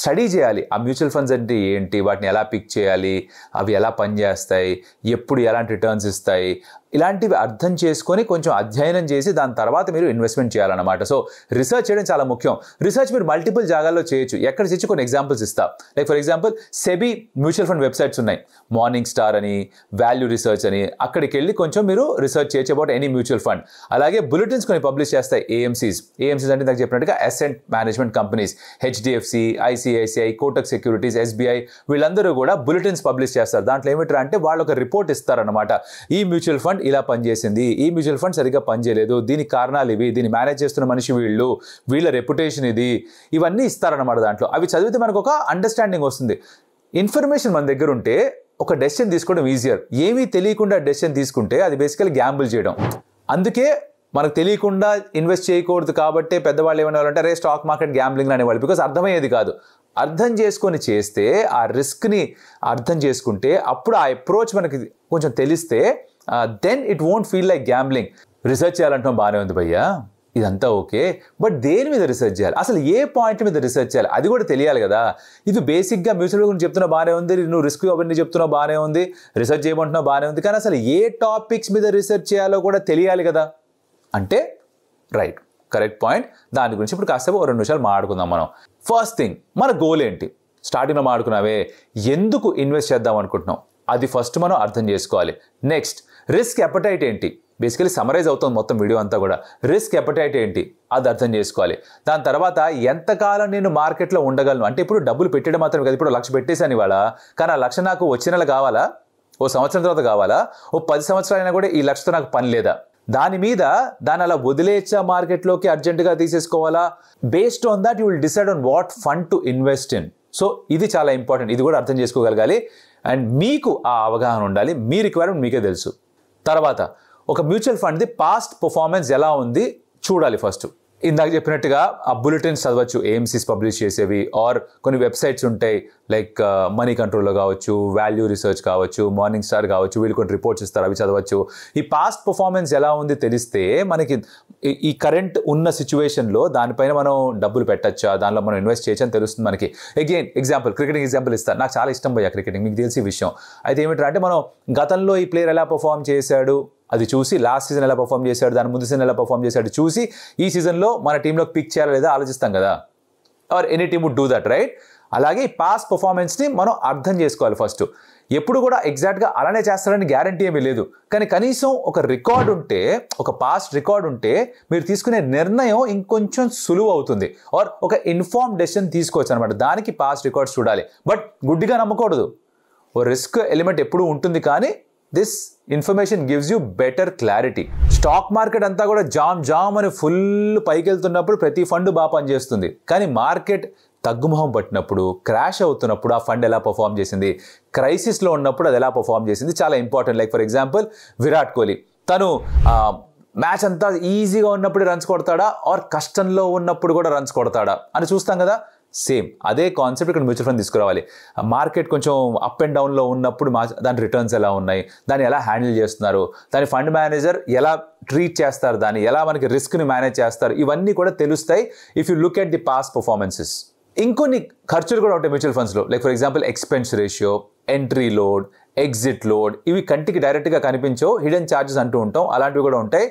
స్టడీ చేయాలి. ఆ మ్యూచువల్ ఫండ్స్ అంటే ఏంటి, వాటిని ఎలా పిక్ చేయాలి, అవి ఎలా పనిచేస్తాయి, ఎప్పుడు ఎలాంటి రిటర్న్స్ ఇస్తాయి, ఇలాంటివి అర్థం చేసుకొని కొంచెం అధ్యయనం చేసి దాని తర్వాత మీరు ఇన్వెస్ట్మెంట్ చేయాలన్నమాట. సో రీసెర్చ్ చేయడం చాలా ముఖ్యం. రీసెర్చ్ మీరు మల్టిపుల్ జాగాల్లో చేయొచ్చు. ఎక్కడ చేసి కొన్ని ఎగ్జాంపుల్స్ ఇస్తా. Like for example SEBI mutual fund websites ఉన్నాయి, మార్నింగ్ స్టార్ అని, వాల్యూ రీసెర్చ్ అని. అక్కడికి వెళ్ళి కొంచెం మీరు రీసెర్చ్ చేయొచ్చు అబౌట్ ఎనీ మ్యూచువల్ ఫండ్. అలాగే బులెటిన్స్ కొన్ని పబ్లిష్ చేస్తాయి ఏఎంసీస్. ఏఎంసీస్ అంటే నాకు చెప్పినట్టుగా asset management companies. HDFC, ICICI, Kotak securities, SBI, వీళ్ళందరూ కూడా బులెటిన్స్ పబ్లిష్ చేస్తారు. దాంట్లో ఏమిటంటే అంటే వాళ్ళు ఒక రిపోర్ట్ ఇస్తారనమాట. ఈ మ్యూచువల్ ఫండ్ ఇలా పనిచేసింది, ఈ మ్యూచువల్ ఫండ్ సరిగ్గా పనిచేయలేదు, దీనికి కారణాలు ఇవి, దీన్ని మేనేజ్ చేస్తున్న మనిషి వీళ్ళు, వీళ్ళ రెప్యుటేషన్ ఇది, ఇవన్నీ ఇస్తారనమాట దాంట్లో. అవి చదివితే మనకు ఒక అండర్స్టాండింగ్ వస్తుంది. ఇన్ఫర్మేషన్ మన దగ్గర ఉంటే ఒక డెసిషన్ తీసుకోవడం ఈజియర్. ఏమీ తెలియకుండా డెసిషన్ తీసుకుంటే అది బేసికల్ గ్యాంబుల్ చేయడం. అందుకే మనకు తెలియకుండా ఇన్వెస్ట్ చేయకూడదు. కాబట్టి పెద్దవాళ్ళు ఏమనేవాళ్ళంటే అరే స్టాక్ మార్కెట్ గ్యాంబ్లింగ్ అనేవాళ్ళు. బికాస్ అర్థమయ్యేది కాదు. అర్థం చేసుకొని చేస్తే, ఆ రిస్క్ని అర్థం చేసుకుంటే, అప్పుడు ఆ అప్రోచ్ మనకి కొంచెం తెలిస్తే then it won't feel like gambling. Research చేయాలంటాం బాగానే ఉంది భయ్యా, ఇదంతా ఓకే, బట్ దేని మీద రీసెర్చ్ చేయాలి, అసలు ఏ పాయింట్ మీద రీసెర్చ్ చేయాలి, అది కూడా తెలియాలి కదా. ఇది బేసిక్గా మ్యూచువల్ గురించి చెప్తున్నా బాగానే ఉంది, నువ్వు రిస్క్ అవన్నీ చెప్తున్నావు బాగానే ఉంది, రీసెర్చ్ చేయమంటున్నావు బాగానే ఉంది, కానీ అసలు ఏ టాపిక్స్ మీద రీసెర్చ్ చేయాలో కూడా తెలియాలి కదా. అంటే రైట్, కరెక్ట్ పాయింట్. దాని గురించి ఇప్పుడు కాసేపు 2 నిమిషాలు మాట్లాడుకుందాం మనం. ఫస్ట్ థింగ్, మన గోల్ ఏంటి? స్టార్టింగ్లో మాట్లాడుకున్నావే, ఎందుకు ఇన్వెస్ట్ చేద్దాం అనుకుంటున్నాం, అది ఫస్ట్ మనం అర్థం చేసుకోవాలి. నెక్స్ట్, రిస్క్ అపెటైట్ ఏంటి? బేసికలీ సమరైజ్ అవుతుంది మొత్తం వీడియో అంతా కూడా. రిస్క్ అపెటైట్ ఏంటి అది అర్థం చేసుకోవాలి. దాని తర్వాత ఎంతకాలం నేను మార్కెట్లో ఉండగలను, అంటే ఇప్పుడు డబ్బులు పెట్టడం మాత్రమే కదా. ఇప్పుడు 1,00,000 పెట్టేశాను ఇవాళ, కానీ ఆ 1,00,000 నాకు వచ్చే నెల కావాలా, ఓ సంవత్సరం తర్వాత కావాలా, ఓ 10 సంవత్సరాలైనా కూడా ఈ 1,00,000తో నాకు పని లేదా, దాన్ని అలా వదిలేచ్చా మార్కెట్లోకి అర్జెంటుగా తీసేసుకోవాలా? Based on that you will decide on what fund to invest in. So ఇది చాలా ఇంపార్టెంట్. ఇది కూడా అర్థం చేసుకోగలగాలి అండ్ మీకు ఆ అవగాహన ఉండాలి. మీ రిక్వైర్మెంట్ మీకే తెలుసు. తర్వాత ఒక మ్యూచువల్ ఫండ్ది పాస్ట్ పర్ఫార్మెన్స్ ఎలా ఉంది చూడాలి ఫస్ట్. ఇందాక చెప్పినట్టుగా ఆ బులెటిన్స్ చదవచ్చు, ఏఎంసీస్ పబ్లిష్ చేసేవి, ఆర్ కొన్ని వెబ్సైట్స్ ఉంటాయి లైక్ మనీ కంట్రోల్లో కావచ్చు, వాల్యూ రీసెర్చ్ కావచ్చు, మార్నింగ్ స్టార్ కావచ్చు, వీళ్ళు కొన్ని రిపోర్ట్స్ ఇస్తారు, అవి చదవచ్చు. ఈ పాస్ట్ పర్ఫార్మెన్స్ ఎలా ఉంది తెలిస్తే మనకి ఈ కరెంట్ ఉన్న సిచ్యువేషన్లో దానిపైన మనం డబ్బులు పెట్టచ్చా, దానిలో మనం ఇన్వెస్ట్ చేయొచ్చు అని తెలుస్తుంది మనకి. అగైన్ ఎగ్జాంపుల్, క్రికెటింగ్ ఎగ్జాంపుల్ ఇస్తాను. నాకు చాలా ఇష్టం పోయా క్రికెటింగ్, మీకు తెలిసి విషయం. అయితే ఏమిటంటే మనం గతంలో ఈ ప్లేయర్ ఎలా పర్ఫామ్ చేశాడు అది చూసి, లాస్ట్ సీజన్ ఎలా పర్ఫామ్ చేశాడు, దాని ముందు సీజన్ ఎలా పర్ఫామ్ చేశాడు చూసి, ఈ సీజన్లో మన టీంలోకి పిక్ చేయాలా లేదా ఆలోచిస్తాం కదా. Or any team would do that, right? అలాగే ఈ పాస్ట్ పర్ఫార్మెన్స్ని మనం అర్థం చేసుకోవాలి ఫస్ట్. ఎప్పుడు కూడా ఎగ్జాక్ట్గా అలానే చేస్తారని గ్యారంటీ ఏమీ లేదు, కానీ కనీసం ఒక రికార్డ్ ఉంటే, ఒక పాస్ట్ రికార్డ్ ఉంటే మీరు తీసుకునే నిర్ణయం ఇంకొంచెం సులువు అవుతుంది. ఆర్ ఒక ఇన్ఫార్మ్ డెసిషన్ తీసుకోవచ్చు అనమాట. దానికి పాస్ట్ రికార్డ్స్ చూడాలి, బట్ గుడ్డిగా నమ్మకూడదు. ఓ రిస్క్ ఎలిమెంట్ ఎప్పుడూ ఉంటుంది, కానీ this information gives you better clarity. Stock market అంతా కూడా జామ్ అని ఫుల్ పైకి వెళ్తున్నప్పుడు ప్రతి ఫండ్ బాగా పనిచేస్తుంది, కానీ మార్కెట్ తగ్గుముఖం పట్టినప్పుడు, క్రాష్ అవుతున్నప్పుడు ఆ ఫండ్ ఎలా పర్ఫామ్ చేసింది, క్రైసిస్లో ఉన్నప్పుడు అది ఎలా పర్ఫామ్ చేసింది చాలా important. Like for example Virat Kohli, తను మ్యాచ్ అంతా ఈజీగా ఉన్నప్పుడు రన్స్ కొడతాడా, ఆర్ కష్టంలో ఉన్నప్పుడు కూడా రన్స్ కొడతాడా అని చూస్తాం కదా. సేమ్ అదే కాన్సెప్ట్ ఇక్కడ మ్యూచువల్ ఫండ్ తీసుకురావాలి. మార్కెట్ కొంచెం అప్ అండ్ డౌన్లో ఉన్నప్పుడు దాని రిటర్న్స్ ఎలా ఉన్నాయి, దాన్ని ఎలా హ్యాండిల్ చేస్తున్నారు, దాని ఫండ్ మేనేజర్ ఎలా ట్రీట్ చేస్తారు, దాన్ని ఎలా మనకి రిస్క్ని మేనేజ్ చేస్తారు, ఇవన్నీ కూడా తెలుస్తాయి if you look at the past performances. ఇంకొన్ని ఖర్చులు కూడా ఉంటాయి మ్యూచువల్ ఫండ్స్లో. Like for example expense ratio, entry load, exit load, ఇవి కంటికి డైరెక్ట్గా కనిపించవు, హిడెన్ ఛార్జెస్ అంటూ ఉంటాం, అలాంటివి కూడా ఉంటాయి.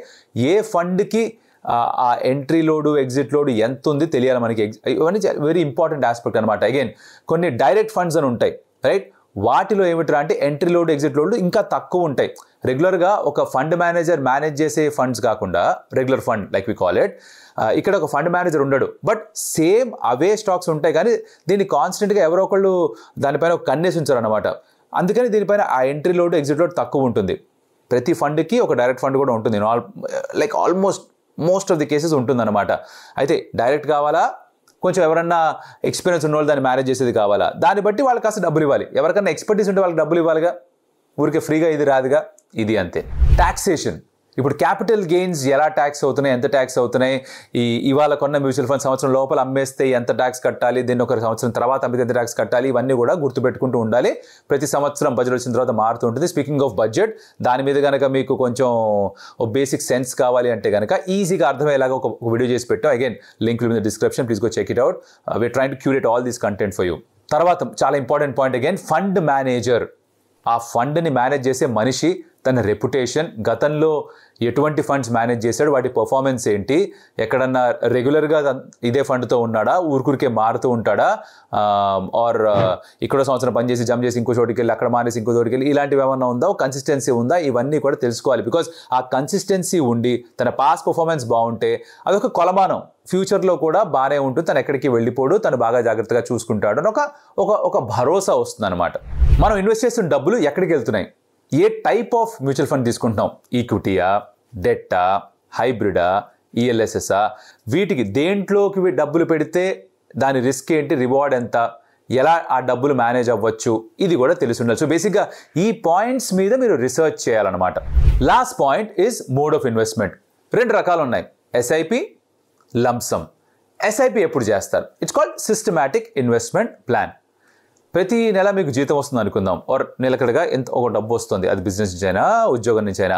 ఏ ఫండ్కి ఆ ఎంట్రీ లోడు ఎగ్జిట్ లోడ్ ఎంత ఉంది తెలియాలి మనకి. ఇవన్నీ వెరీ ఇంపార్టెంట్ ఆస్పెక్ట్ అనమాట. అగైన్ కొన్ని డైరెక్ట్ ఫండ్స్ అని ఉంటాయి, రైట్? వాటిలో ఏమిట్రా అంటే ఎంట్రీ లోడ్ ఎగ్జిట్ లోడ్ ఇంకా తక్కువ ఉంటాయి. రెగ్యులర్గా ఒక ఫండ్ మేనేజర్ మేనేజ్ చేసే ఫండ్స్ కాకుండా, regular fund like we call it, ఇక్కడ ఒక ఫండ్ మేనేజర్ ఉండడు, బట్ సేమ్ అవే స్టాక్స్ ఉంటాయి, కానీ దీన్ని కాన్స్టెంట్గా ఎవరో ఒకళ్ళు దానిపైన ఒక కన్నేసి ఉంచారు అనమాట. అందుకని దీనిపైన ఆ ఎంట్రీ లోడ్ ఎగ్జిట్ లోడ్ తక్కువ ఉంటుంది. ప్రతి ఫండ్కి ఒక డైరెక్ట్ ఫండ్ కూడా ఉంటుంది, like almost most of the cases ఉంటుందన్నమాట. అయితే డైరెక్ట్ కావాలా, కొంచెం ఎవరన్నా ఎక్స్పీరియన్స్ ఉన్న వాళ్ళు దాన్ని మేనేజ్ చేసేది కావాలా, దాన్ని బట్టి వాళ్ళకి కాస్త డబ్బులు ఇవ్వాలి. ఎవరికన్నా ఎక్స్పర్టీస్ ఉంటే వాళ్ళకి డబ్బులు ఇవ్వాలిగా, ఊరికే ఫ్రీగా ఇది రాదుగా. ఇది అంతే. టాక్సేషన్. ఇప్పుడు క్యాపిటల్ గెయిన్స్ ఎలా ట్యాక్స్ అవుతున్నాయి, ఎంత ట్యాక్స్ అవుతున్నాయి, ఇవాళ కొన్న మ్యూచువల్ ఫండ్ సంవత్సరం లోపల అమ్మేస్తే ఎంత ట్యాక్స్ కట్టాలి, దీన్ని ఒక సంవత్సరం తర్వాత అమ్మితే ఎంత ట్యాక్స్ కట్టాలి, ఇవన్నీ కూడా గుర్తుపెట్టుకుంటూ ఉండాలి. ప్రతి సంవత్సరం బడ్జెట్ వచ్చిన తర్వాత మారుతూ ఉంటుంది. స్పీకింగ్ ఆఫ్ బడ్జెట్, దాని మీద కనుక మీకు కొంచెం బేసిక్ సెన్స్ కావాలి అంటే కనుక ఈజీగా అర్థమయ్యేలాగా ఒక వీడియో చేసి పెట్టాం. Again link in the description, please go check it out. We're trying to curate all this content for you. తర్వాత చాలా important point again, fund manager. ఆ ఫండ్ని మేనేజ్ చేసే మనిషి, తన రెప్యుటేషన్, గతంలో ఎటువంటి ఫండ్స్ మేనేజ్ చేశాడు, వాటి పర్ఫార్మెన్స్ ఏంటి, ఎక్కడన్నా రెగ్యులర్గా ఇదే ఫండ్తో ఉన్నాడా, ఊరికే మారుతూ ఉంటాడా, ఆర్ ఇక్కడ సంవత్సరం పనిచేసి జమ్ చేసి ఇంకో చోటుకి వెళ్ళి అక్కడ మానేసి ఇంకో చోటుకి వెళ్ళి, ఇలాంటివి ఏమన్నా ఉందా, కన్సిస్టెన్సీ ఉందా, ఇవన్నీ కూడా తెలుసుకోవాలి. బికాజ్ ఆ కన్సిస్టెన్సీ ఉండి తన పాస్ట్ పర్ఫార్మెన్స్ బాగుంటే అదొక కొలమానం, ఫ్యూచర్లో కూడా బాగానే ఉంటుంది, తను ఎక్కడికి వెళ్ళిపోడు, తను బాగా జాగ్రత్తగా చూసుకుంటాడు అని ఒక భరోసా వస్తుంది అనమాట. మనం ఇన్వెస్ట్ చేస్తున్న డబ్బులు ఎక్కడికి వెళ్తున్నాయి, ఏ టైప్ ఆఫ్ మ్యూచువల్ ఫండ్ తీసుకుంటున్నాం, ఈక్విటీయా, డెట్టా, హైబ్రిడా, ఈఎల్ఎస్ఎస్ఆ, వీటికి దేంట్లోకి డబ్బులు పెడితే దాని రిస్క్ ఏంటి, రివార్డ్ ఎంత, ఎలా ఆ డబ్బులు మేనేజ్ అవ్వచ్చు, ఇది కూడా తెలిసి ఉండాలి. సో బేసిక్గా ఈ పాయింట్స్ మీద మీరు రీసెర్చ్ చేయాలన్నమాట. Last point is mode of investment. రెండు రకాలు ఉన్నాయి, ఎస్ఐపి, లంసమ్. ఎస్ఐపి ఎప్పుడు చేస్తారు? It's called systematic investment plan. ప్రతి నెల మీకు జీతం వస్తుంది అనుకుందాం, ఆర్ నెలకడగా ఒక డబ్బు వస్తుంది, అది బిజినెస్ నుంచి అయినా ఉద్యోగం నుంచి అయినా,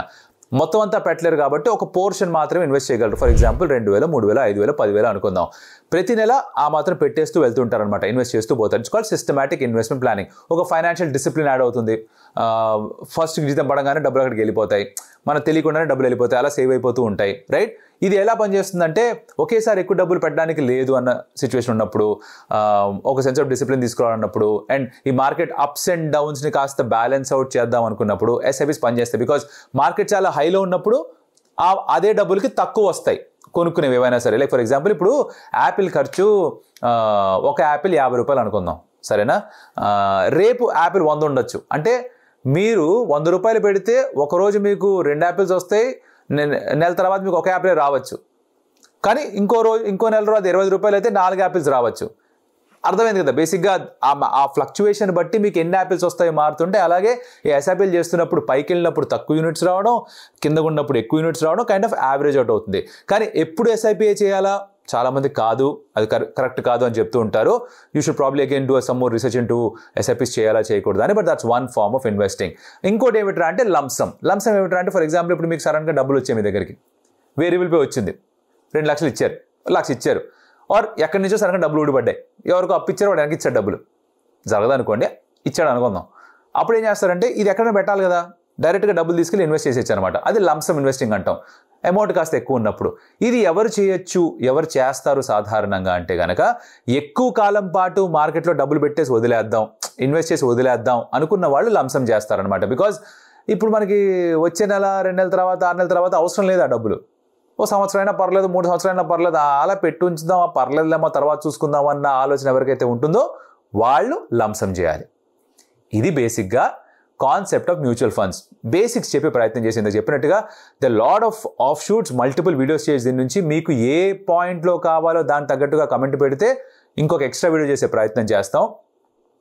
మొత్తం అంతా పెట్టలేరు కాబట్టి ఒక పోర్షన్ మాత్రమే ఇన్వెస్ట్ చేయగలరు. ఫర్ ఎగ్జాంపుల్ 2,000, 3,000, 5,000, 10,000 అనుకుందాం. ప్రతి నెల ఆ మాత్రం పెట్టేస్తూ వెళ్తుంటారనమాట, ఇన్వెస్ట్ చేస్తూ పోతారు. It's called systematic investment planning. ఒక ఫైనాన్షియల్ డిసిప్లిన్ యాడ్ అవుతుంది. ఫస్ట్ జీతం పడంగానే డబ్బులు అక్కడికి వెళ్ళిపోతాయి, మనకు తెలియకుండానే డబ్బులు వెళ్ళిపోతాయి, అలా సేవ్ అయిపోతూ ఉంటాయి, రైట్? ఇది ఎలా పనిచేస్తుందంటే, ఒకేసారి ఎక్కువ డబ్బులు పెట్టడానికి లేదు అన్న సిచ్యువేషన్ ఉన్నప్పుడు, ఒక సెన్స్ ఆఫ్ డిసిప్లిన్ తీసుకోవాలన్నప్పుడు, అండ్ ఈ మార్కెట్ అప్స్ అండ్ డౌన్స్ని కాస్త బ్యాలెన్స్ అవుట్ చేద్దాం అనుకున్నప్పుడు ఎస్ఐపిస్ పనిచేస్తాయి. బికాజ్ మార్కెట్ చాలా హైలో ఉన్నప్పుడు అదే డబ్బులకి తక్కువ వస్తాయి కొనుక్కునేవి ఏవైనా సరే. లైక్ ఫర్ ఎగ్జాంపుల్ ఇప్పుడు యాపిల్ ఖర్చు, ఒక యాపిల్ 50 రూపాయలు అనుకుందాం, సరేనా? రేపు యాపిల్ 100 ఉండొచ్చు. అంటే మీరు 100 రూపాయలు పెడితే ఒకరోజు మీకు 2 యాపిల్స్ వస్తాయి, నెల తర్వాత మీకు ఒక యాపిల్ రావచ్చు. కానీ ఇంకో నెల తర్వాత 20 రూపాయలు అయితే 4 యాపిల్స్ రావచ్చు. అర్థమైంది కదా? బేసిక్గా ఆ ఫ్లక్చువేషన్ బట్టి మీకు ఎన్ని యాపిల్స్ వస్తాయో మారుతుంటే, అలాగే ఈ ఎస్ఐపిఎల్ చేస్తున్నప్పుడు పైకి వెళ్ళినప్పుడు తక్కువ యూనిట్స్ రావడం, కింద ఉన్నప్పుడు ఎక్కువ యూనిట్స్ రావడం, కైండ్ ఆఫ్ యావరేజ్ అవుట్ అవుతుంది. కానీ ఎప్పుడు ఎస్ఐపిఏ చేయాలా? చాలామంది కాదు, అది కరెక్ట్ కాదు అని చెప్తూ ఉంటారు. You should probably again do some more research into SIPs చేయాలా చేయకూడదు అని. But that's one form of investing. ఇంకోటి ఏమిట్రా అంటే లంసమ్. లంసమ్ ఏమిట్రా అంటే, ఫర్ ఎగ్జాంపుల్ ఇప్పుడు మీకు సడన్గా డబ్బులు వచ్చాయి, మీ దగ్గరికి వేరియబుల్ పే వచ్చింది, 2 లక్షలు ఇచ్చారు, 1 లక్ష ఇచ్చారు, ఆర్ ఎక్కడి నుంచో సడన్గా డబ్బులు ఊడిపడ్డాయి, ఎవరికో అప్పు ఇచ్చారు, వాడు వెనక్కి ఇచ్చాడు డబ్బులు, జరగదనుకోండి, ఇచ్చాడు అనుకుందాం. అప్పుడు ఏం చేస్తారంటే, ఇది ఎక్కడైనా పెట్టాలి కదా, డైరెక్ట్గా డబ్బులు తీసుకెళ్ళి ఇన్వెస్ట్ చేసేచ్చు అనమాట. అది లంసమ్ ఇన్వెస్టింగ్ అంటాం, అమౌంట్ కాస్త ఎక్కువ ఉన్నప్పుడు. ఇది ఎవరు చేయొచ్చు, ఎవరు చేస్తారు సాధారణంగా అంటే కనుక, ఎక్కువ కాలం పాటు మార్కెట్లో డబ్బులు పెట్టేసి వదిలేద్దాం, ఇన్వెస్ట్ చేసి వదిలేద్దాం అనుకున్న వాళ్ళు లంసమ్ చేస్తారనమాట. బికాజ్ ఇప్పుడు మనకి వచ్చే నెల, 2 నెలల తర్వాత, 6 నెలల తర్వాత అవసరం లేదు ఆ డబ్బులు. ఓ సంవత్సరం అయినా పర్లేదు, 3 సంవత్సరాలైనా పర్లేదు, అలా పెట్టి ఉంచుదాం, పర్లేదులేమో తర్వాత చూసుకుందాం అన్న ఆలోచన ఎవరికైతే ఉంటుందో వాళ్ళు లంసమ్ చేయాలి. ఇది బేసిక్గా concept of mutual funds. Basics చెప్పే ప్రయత్నం చేసింది. చెప్పినట్టుగా the lot of shoots, multiple videos చేసి దీని నుంచి మీకు ఏ పాయింట్లో కావాలో దానికి తగ్గట్టుగా కమెంట్ పెడితే ఇంకొక ఎక్స్ట్రా వీడియో చేసే ప్రయత్నం చేస్తాం.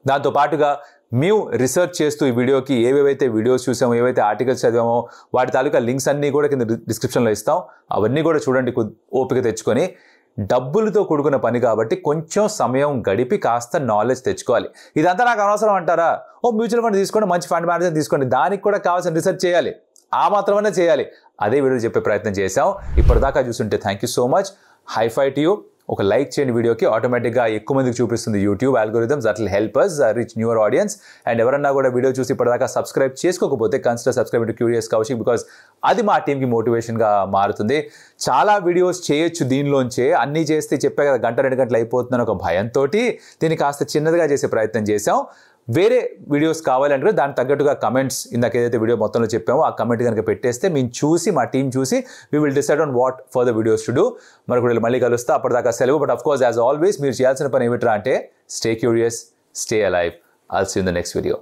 దాంతోపాటుగా మేము రీసెర్చ్ చేస్తూ ఈ వీడియోకి ఏవేవైతే వీడియోస్ చూసామో, ఏవైతే ఆర్టికల్స్ చదివామో వాటి తాలూకా లింక్స్ అన్నీ కూడా కింద డిస్క్రిప్షన్లో ఇస్తాం. అవన్నీ కూడా చూడండి ఓపిక తెచ్చుకొని. డబ్బులతో కూడుకున్న పని కాబట్టి కొంచెం సమయం గడిపి కాస్త నాలెడ్జ్ తెచ్చుకోవాలి. ఇదంతా నాకు అనవసరం అంటారా? మ్యూచువల్ ఫండ్ తీసుకోండి, మంచి ఫండ్ మేనేజర్ తీసుకోండి, దానికి కూడా కావాల్సిన రీసెర్చ్ చేయాలి, ఆ మాత్రమే చేయాలి. అదే వీడియో చెప్పే ప్రయత్నం చేశాం. ఇప్పటిదాకా చూస్తుంటే thank you so much. High five to you. ఒక లైక్ చేయండి వీడియోకి, ఆటోమేటిక్గా ఎక్కువ మందికి చూపిస్తుంది YouTube algorithms. That will help us reach newer audience. And ఎవరన్నా కూడా వీడియో చూసి ఇప్పటిదాకా సబ్స్క్రైబ్ చేసుకోకపోతే consider subscribe to curious Kaushik, because అది మా టీంకి మోటివేషన్గా మారుతుంది. చాలా వీడియోస్ చేయొచ్చు దీనిలోంచే, అన్నీ చేస్తే చెప్పే కదా 1-2 గంటలు అయిపోతుందని ఒక భయంతో దీన్ని కాస్త చిన్నదిగా చేసే ప్రయత్నం చేశాం. వేరే వీడియోస్ కావాలంటే దానికి తగ్గట్టుగా కమెంట్స్, ఇందాక ఏదైతే వీడియో మొత్తంలో చెప్పామో ఆ కమెంట్ కనుక పెట్టేస్తే మేము చూసి, మా టీం చూసి we will decide on what further videos to do. మరొకటి మళ్ళీ కలుస్తా, అప్పటిదాకా సెలవు. But of course as always మీరు చేయాల్సిన పని ఏమిట్రా అంటే stay curious, stay alive. I'll see you in the next video.